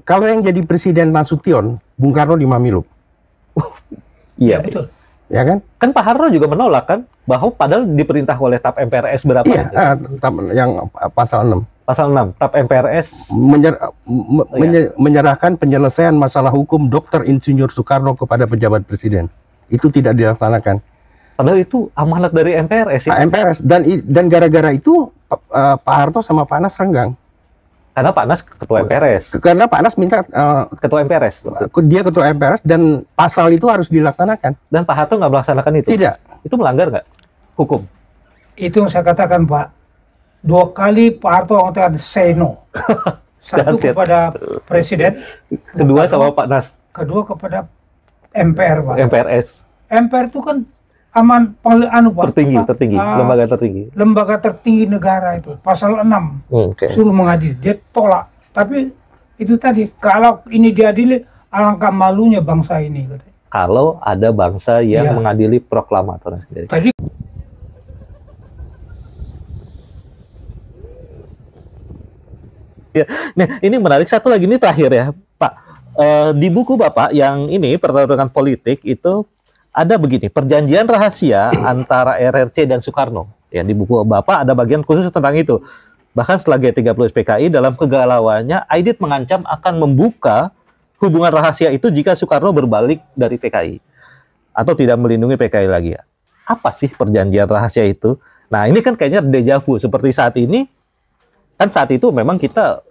Kalau yang jadi presiden Nasution, Bung Karno di Mamilup. Iya, betul. Ya kan? Kan Pak Harto juga menolak kan, bahwa padahal diperintah oleh TAP MPRS berapa? Iya, yang pasal 6. Pasal 6, TAP MPRS menyerahkan penyelesaian masalah hukum Dr. Insinyur Soekarno kepada pejabat presiden. Itu tidak dilaksanakan. Padahal itu amanat dari MPRS ya? MPRS, dan gara-gara itu Pak Harto sama Pak Nas renggang. Karena Pak Nas ketua MPRS. Karena Pak Nas minta ketua MPRS. Dia ketua MPRS dan pasal itu harus dilaksanakan. Dan Pak Harto nggak melaksanakan itu? Tidak. Itu melanggar nggak hukum? Itu saya katakan Pak, 2 kali Pak Harto mengatakan say no. Satu kepada Presiden. Kedua sama Pak Nas. Kedua kepada MPR Pak. MPRS. MPR itu kan aman Pak. Tertinggi, lembaga tertinggi. Lembaga tertinggi negara itu, pasal 6. Suruh mengadili, dia tolak. Tapi itu tadi, kalau ini diadili, alangkah malunya bangsa ini. Kalau ada bangsa yang mengadili proklamator sendiri. Tadi ya, nah, ini menarik. Satu lagi, ini terakhir ya, Pak. Di buku Bapak yang ini, Pertarungan Politik, itu ada begini, perjanjian rahasia antara RRC dan Soekarno. Ya, di buku Bapak ada bagian khusus tentang itu. Bahkan setelah G30 PKI, dalam kegalauannya, Aidit mengancam akan membuka hubungan rahasia itu jika Soekarno berbalik dari PKI. Atau tidak melindungi PKI lagi. Apa sih perjanjian rahasia itu? Nah, ini kan kayaknya deja vu. Seperti saat ini, kan saat itu memang kita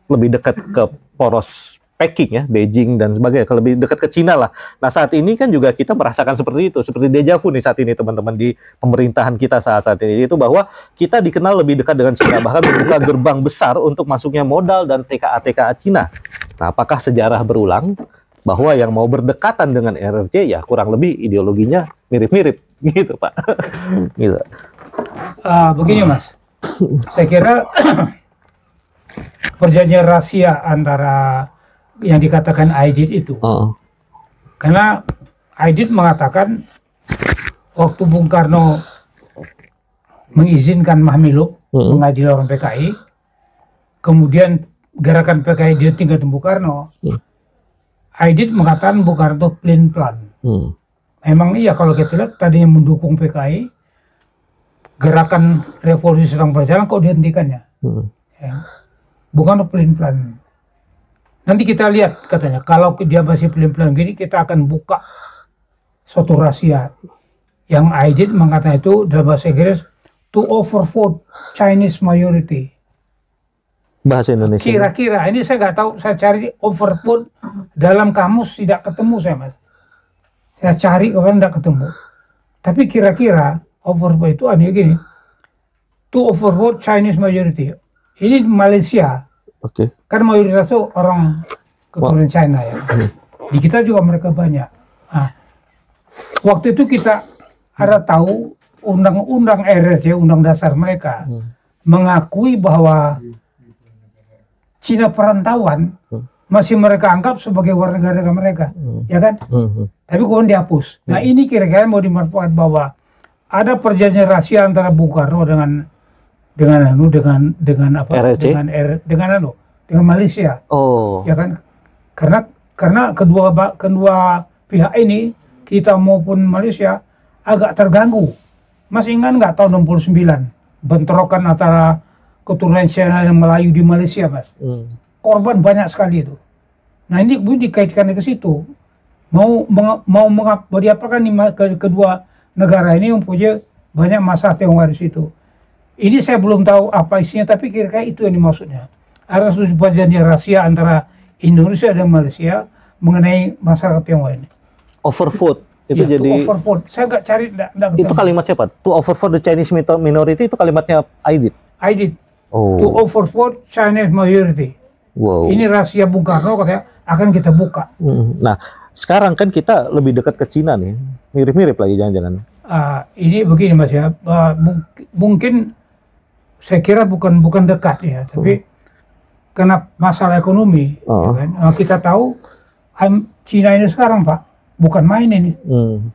lebih dekat ke poros Peking ya, Beijing dan sebagainya, lebih dekat ke Cina lah. Nah, saat ini kan juga kita merasakan seperti itu, seperti deja vu nih saat ini teman-teman di pemerintahan kita saat ini, itu bahwa kita dikenal lebih dekat dengan Cina, bahkan membuka gerbang besar untuk masuknya modal dan TKA Cina. Nah, apakah sejarah berulang bahwa yang mau berdekatan dengan RRC ya kurang lebih ideologinya mirip-mirip gitu, Pak? Gitu. Begini Mas, saya kira perjanjian rahasia antara yang dikatakan Aidit itu, karena Aidit mengatakan waktu Bung Karno mengizinkan Mahmilub mengadili orang PKI, kemudian gerakan PKI dia tinggal Bung Karno, Aidit mengatakan Bung Karno plan. Memang iya, kalau kita lihat tadi yang mendukung PKI, gerakan revolusi sedang berjalan, kok dihentikannya? Ya. Bukan plan. Nanti kita lihat katanya, kalau dia masih plan gini, kita akan buka suatu rahasia. Yang Aidit mengatakan itu dalam bahasa Inggris, to overvote Chinese majority. Bahasa Indonesia. Kira-kira, ini saya nggak tahu, saya cari overvote dalam kamus tidak ketemu saya Mas. Saya cari orang tidak ketemu. Tapi kira-kira overvote itu aneh gini, to overvote Chinese majority. Ini Malaysia. Kan mayoritas itu orang keturunan China ya. Di kita juga mereka banyak. Nah, waktu itu kita ada tahu undang-undang RRC, undang dasar mereka, mengakui bahwa Cina perantauan masih mereka anggap sebagai warga negara mereka, ya kan? Tapi kemudian dihapus. Nah, ini kira-kira mau dimanfaatkan bahwa ada perjanjian rahasia antara Bung Karno dengan apa? RRC? Dengan Malaysia. Ya kan? Karena kedua pihak ini, kita maupun Malaysia, agak terganggu. Masih ingat nggak tahun 69 bentrokan antara keturunan China dan Melayu di Malaysia, Mas? Korban banyak sekali itu. Nah, ini dikaitkan ke situ. Mau diapakan kedua negara ini mempunyai banyak masalah Tionghoa di situ. Ini saya belum tahu apa isinya, tapi kira-kira itu yang dimaksudnya. Ada suatu perjanjian rahasia antara Indonesia dan Malaysia mengenai masalah Tionghoa ini. Overvote itu ya, jadi. Overvote. Saya nggak cari. Itu kalimat siapa? To overvote the Chinese minority itu kalimatnya Aidit. To overvote Chinese majority. Wow. Ini rahasia Bung Karno katanya akan kita buka. Nah, sekarang kan kita lebih dekat ke Cina nih, mirip-mirip lagi jangan-jangan. Ini begini Mas ya, mungkin saya kira bukan dekat ya, tapi karena masalah ekonomi, ya kan? Kita tahu Cina ini sekarang Pak, bukan main ini,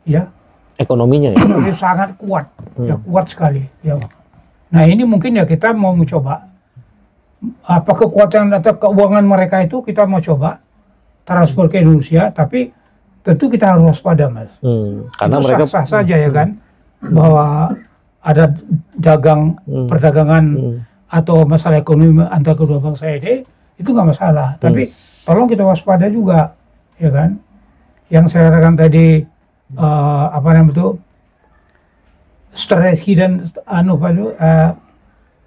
ya. Ekonominya ya? Sangat kuat, ya kuat sekali. Ya. Nah ini mungkin ya kita mau mencoba apa kekuatan atau keuangan mereka itu kita mau coba transfer ke Indonesia, tapi tentu kita harus waspada, Mas. Karena itu mereka sah-sah saja ya kan, bahwa ada perdagangan atau masalah ekonomi antar kedua bangsa ini, itu nggak masalah. Tapi tolong kita waspada juga, ya kan. Yang saya katakan tadi, apa namanya itu, strategi dan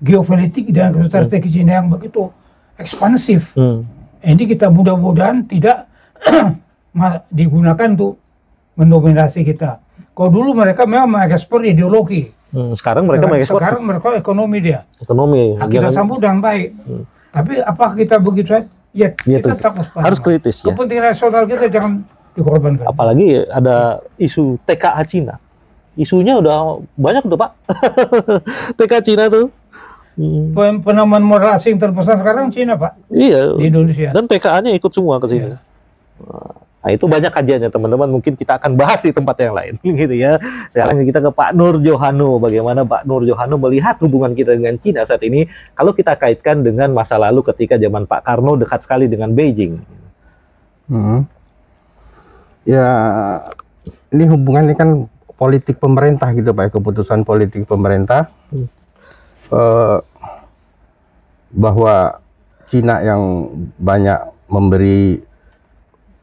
geopolitik dan strategi Cina yang begitu ekspansif. Ini kita mudah-mudahan tidak digunakan untuk mendominasi kita. Kalau dulu mereka memang mengekspor ideologi. Sekarang mereka mengekspor. Sekarang mereka ekonomi dia. Ekonomi. Nah, kita sambut dengan baik. Tapi apakah kita begitu saja? Ya, kita tetap waspada. Harus kritis ya. Kepentingan nasional kita jangan dikorbankan. Apalagi ada isu TKA Cina. Isunya udah banyak tuh Pak. TKA Cina tuh. Penamaan modal asing terbesar sekarang Cina, Pak. Iya. Di Indonesia. Dan TKA-nya ikut semua ke sini. Iya. Nah, itu banyak kajiannya teman-teman. Mungkin kita akan bahas di tempat yang lain, gitu ya. Sekarang kita ke Pak Nur Johano. Bagaimana Pak Nur Johano melihat hubungan kita dengan Cina saat ini? Kalau kita kaitkan dengan masa lalu ketika zaman Pak Karno dekat sekali dengan Beijing. Ya, ini hubungannya kan politik pemerintah gitu Pak, keputusan politik pemerintah. Bahwa Cina yang banyak memberi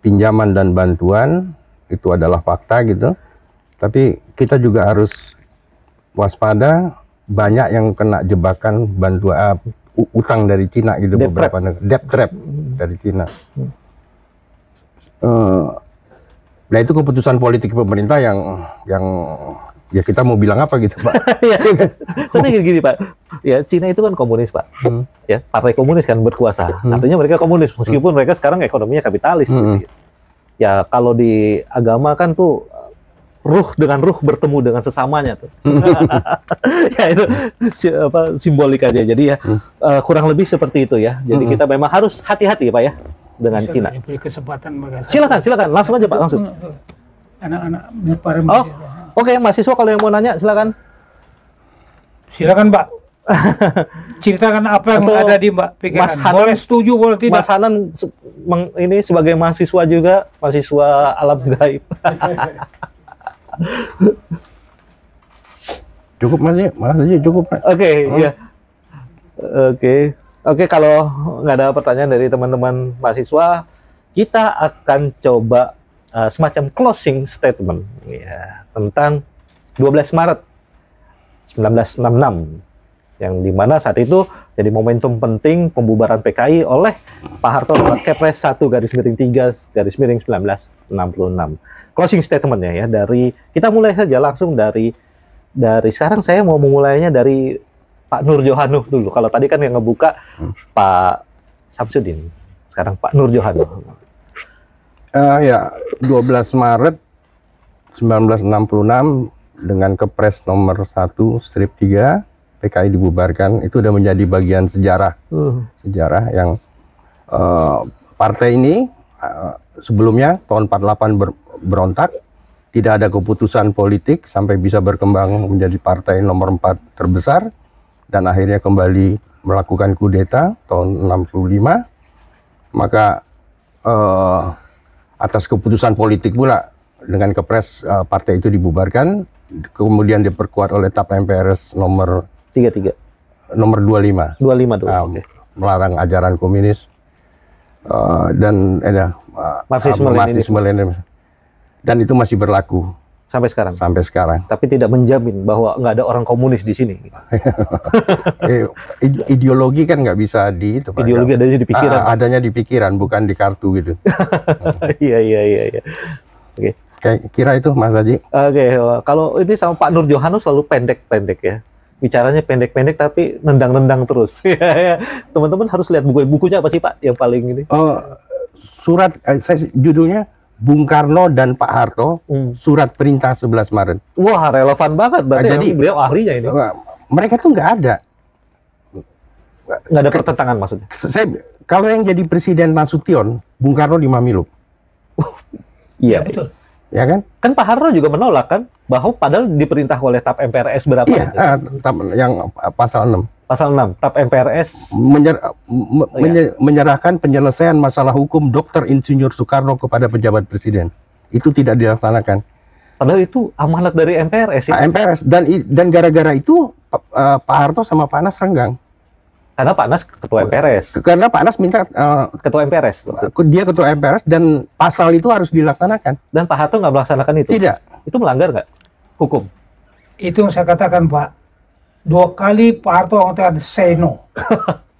pinjaman dan bantuan itu adalah fakta gitu, tapi kita juga harus waspada, banyak yang kena jebakan bantuan utang dari Cina gitu, beberapa negara, debt trap dari Cina. Nah itu keputusan politik pemerintah yang ya kita mau bilang apa gitu Pak? Karena gini Pak, ya Cina itu kan komunis Pak, ya partai komunis kan berkuasa, artinya mereka komunis meskipun mereka sekarang ekonominya kapitalis. Gitu. Ya kalau di agama kan tuh ruh dengan ruh bertemu dengan sesamanya tuh, ya itu simbolik aja. Jadi ya kurang lebih seperti itu ya. Jadi kita memang harus hati-hati Pak ya dengan Cina. Kesempatan silakan langsung aja Pak, langsung. Anak-anak para Oke, mahasiswa kalau yang mau nanya silakan. Silakan Pak. Ceritakan apa yang ada di Mbak pikiran. Mas Hanan, boleh setuju, boleh tidak. Mas Hanan ini sebagai mahasiswa juga, mahasiswa alam gaib. Cukup Mas aja cukup Pak. Oke, ya. Oke, kalau nggak ada pertanyaan dari teman-teman mahasiswa, kita akan coba semacam closing statement ya, tentang 12 Maret 1966 yang dimana saat itu jadi momentum penting pembubaran PKI oleh Pak Harto lewat Kepres 1/3/1966. Closing statementnya ya, dari kita mulai saja langsung dari sekarang. Saya mau memulainya dari Pak Nur Johano dulu. Kalau tadi kan yang ngebuka Pak Samsudin, sekarang Pak Nur Johano. Ya, 12 Maret 1966 dengan Kepres nomor 1/3 PKI dibubarkan, itu udah menjadi bagian sejarah. Sejarah yang partai ini sebelumnya tahun 48 berontak, tidak ada keputusan politik sampai bisa berkembang menjadi partai nomor 4 terbesar dan akhirnya kembali melakukan kudeta tahun 65. Maka atas keputusan politik pula dengan Kepres partai itu dibubarkan, kemudian diperkuat oleh TAP MPRS nomor 25 tuh. Melarang ajaran komunis dan Marxisme-Leninisme, dan itu masih berlaku sampai sekarang. Tapi tidak menjamin bahwa nggak ada orang komunis di sini. Ideologi kan nggak bisa di itu. Ideologi adanya di pikiran. Adanya di pikiran, bukan di kartu gitu. Iya. Oke. Kira itu Mas Haji. Oke. Kalau ini sama Pak Nur Johano selalu pendek-pendek ya. Bicaranya pendek-pendek tapi nendang-nendang terus. Teman-teman harus lihat bukunya apa sih Pak yang paling ini? Surat judulnya Bung Karno dan Pak Harto, surat perintah 11 Maret. Wah, relevan banget. Berarti jadi beliau ahlinya ini. Mereka tuh nggak ada pertentangan maksudnya. Kalau yang jadi presiden Nasution, Bung Karno di Mamiluk. Iya, betul. Ya kan? Kan Pak Harto juga menolak kan, bahwa padahal diperintah oleh TAP MPRS berapa? Iya, yang pasal 6. Pasal 6, TAP MPRS menyerahkan penyelesaian masalah hukum Dr. Insinyur Soekarno kepada pejabat presiden. Itu tidak dilaksanakan. Padahal itu amanat dari MPRS ya. MPRS dan gara-gara itu Pak Harto sama Pak Nas renggang. Karena Pak Nas ketua MPRS. Karena Pak Nas minta Ketua MPRS. dia ketua MPRS dan pasal itu harus dilaksanakan. Dan Pak Harto nggak melaksanakan itu. Tidak. Itu melanggar nggak hukum? Itu yang saya katakan, Pak. 2 kali Pak Harto mengatakan say no.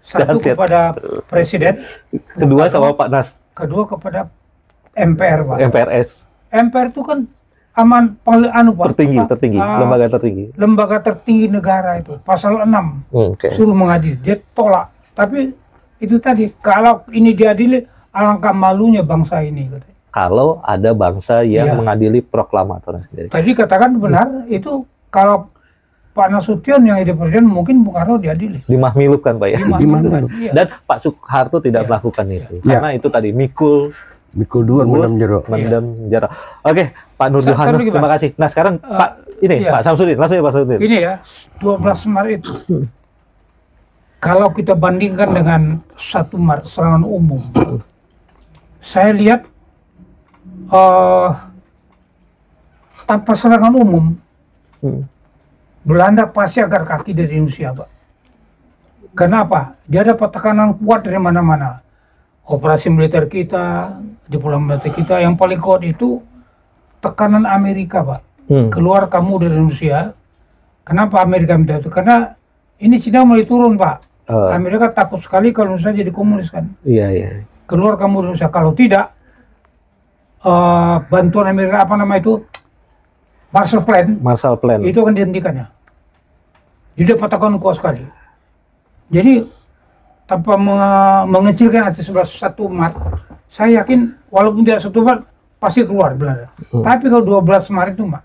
Satu kepada presiden, kedua sama Pak Nas. kedua kepada MPR, Pak. MPRS. MPR itu kan Pak. Tertinggi, lembaga tertinggi. Lembaga tertinggi negara itu, pasal 6. Okay. Suruh mengadili, dia tolak. Tapi itu tadi, kalau ini diadili, alangkah malunya bangsa ini. Kalau ada bangsa yang mengadili proklamatornya sendiri. Tadi katakan benar, itu kalau Pak Nasution yang jadi presiden, mungkin Bung Karno diadili. Dimahmilupkan, Pak ya. Dimahmilupkan. Dan Pak Soeharto tidak melakukan itu. Karena itu tadi mikul dur mendem jarak. Oke, Pak Nur Johannes, terima kasih. Nah sekarang Pak Pak Samsudin, langsung ya Pak Samsudin. Ini ya, 12 Maret itu. Kalau kita bandingkan dengan 1 Maret serangan umum, saya lihat tanpa serangan umum, Belanda pasti angkat kaki dari Indonesia, Pak. Kenapa? Dia dapat tekanan kuat dari mana-mana. Operasi militer kita, diplomasi kita, yang paling kuat itu tekanan Amerika, Pak. Keluar kamu dari Indonesia. Kenapa Amerika minta itu? Karena ini Cina mulai turun, Pak. Amerika takut sekali kalau Indonesia jadi komunis kan. Iya. Keluar kamu dari Indonesia. Kalau tidak, bantuan Amerika apa nama itu? Marshall Plan. Itu akan dihentikannya. Jadi dapat tekanan kuat sekali. Jadi tanpa mengecilkan hati 1 Maret, saya yakin walaupun tidak 1 Maret pasti keluar Belanda. Tapi kalau 12 Maret itu, Pak,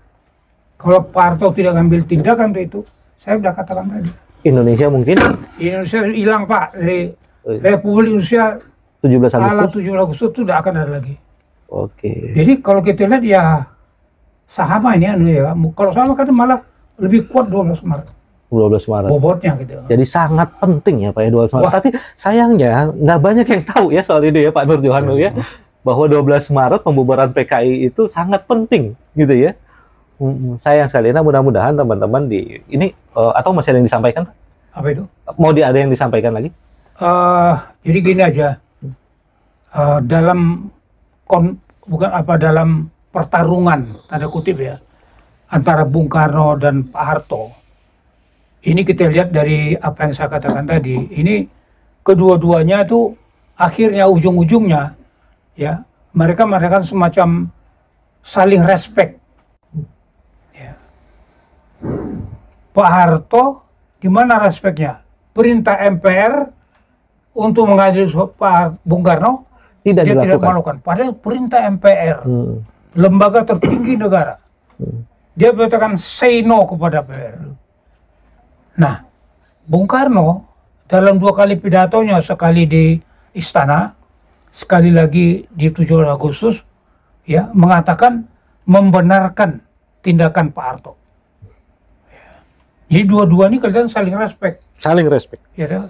kalau Pak Harto tidak ambil tindakan itu, saya sudah katakan tadi. Indonesia mungkin? Indonesia hilang, Pak, dari Republik Indonesia 17 Agustus. 17 Agustus itu tidak akan ada lagi. Oke. Jadi kalau kita lihat ya sama ini ya. Kalau sama kan malah lebih kuat 12 Maret. 12 Maret. Bobotnya gitu. Jadi sangat penting ya Pak ya 12 Maret. Wah. Tapi sayangnya nggak banyak yang tahu ya soal ini ya Pak Nur Johannes ya. Bahwa 12 Maret pembubaran PKI itu sangat penting gitu ya. Sayang sekali. Nah mudah-mudahan teman-teman di ini atau masih ada yang disampaikan? Apa itu? Mau ada yang disampaikan lagi? Jadi gini aja. Dalam dalam pertarungan tanda kutip ya antara Bung Karno dan Pak Harto. Ini kita lihat dari apa yang saya katakan tadi. Ini kedua-duanya itu akhirnya ujung-ujungnya ya mereka mengadakan semacam saling respect. Ya. Pak Harto di mana respeknya? Perintah MPR untuk mengadili Pak Bung Karno tidak melakukan. Padahal perintah MPR, lembaga tertinggi negara, dia berkatakan say no kepada MPR. Nah, Bung Karno dalam 2 kali pidatonya, sekali di Istana, sekali lagi di 17 Agustus, ya mengatakan membenarkan tindakan Pak Harto. Ya. Jadi dua-dua ini kelihatan saling respect. Saling respect. Ya,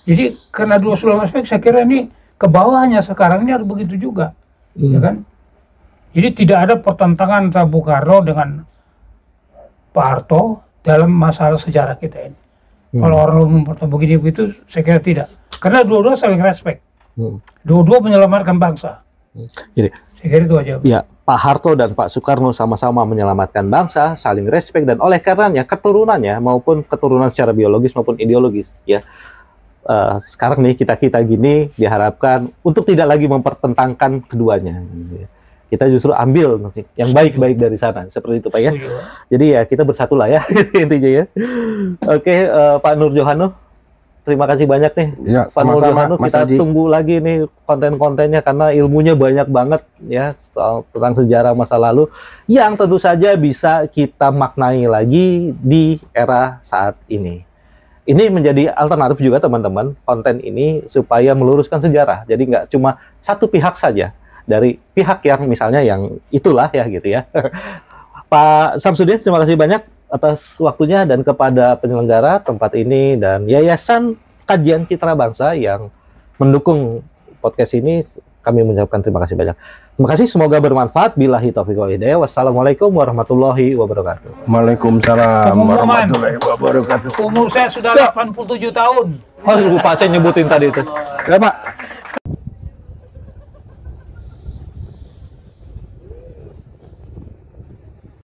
jadi karena dua saling respect, saya kira ini ke bawahnya sekarang ini harus begitu juga, ya kan? Jadi tidak ada pertentangan antara Bung Karno dengan Pak Harto dalam masalah sejarah kita ini. Kalau orang mempertahankan begini begitu, saya kira tidak. Karena dua-dua saling respect. Dua-dua menyelamatkan bangsa. Jadi, saya kira itu aja. Ya, Pak Harto dan Pak Soekarno sama-sama menyelamatkan bangsa, saling respect, dan oleh karenanya keturunannya maupun keturunan secara biologis maupun ideologis, ya. Sekarang nih kita gini diharapkan untuk tidak lagi mempertentangkan keduanya. Kita justru ambil yang baik-baik dari sana, seperti itu Pak ya. Jadi ya kita bersatulah ya intinya ya. Oke, Pak Nur Johannes, terima kasih banyak nih ya, Pak Nur Johannes. Kita tunggu lagi nih konten-kontennya karena ilmunya banyak banget ya tentang sejarah masa lalu yang tentu saja bisa kita maknai lagi di era saat ini. Ini menjadi alternatif juga teman-teman konten ini supaya meluruskan sejarah. Jadi nggak cuma satu pihak saja. Dari pihak yang misalnya yang itulah ya gitu ya. Pak Samsudin, terima kasih banyak. atas waktunya dan kepada penyelenggara tempat ini dan Yayasan Kajian Citra Bangsa yang mendukung podcast ini. Kami mengucapkan terima kasih banyak. Terima kasih, semoga bermanfaat. Billahi taufiq wal hidayah. Wassalamualaikum warahmatullahi wabarakatuh. Waalaikumsalam warahmatullahi wabarakatuh. Umur saya sudah 87 tahun. Oh, lupa saya nyebutin tadi itu. Ya Pak,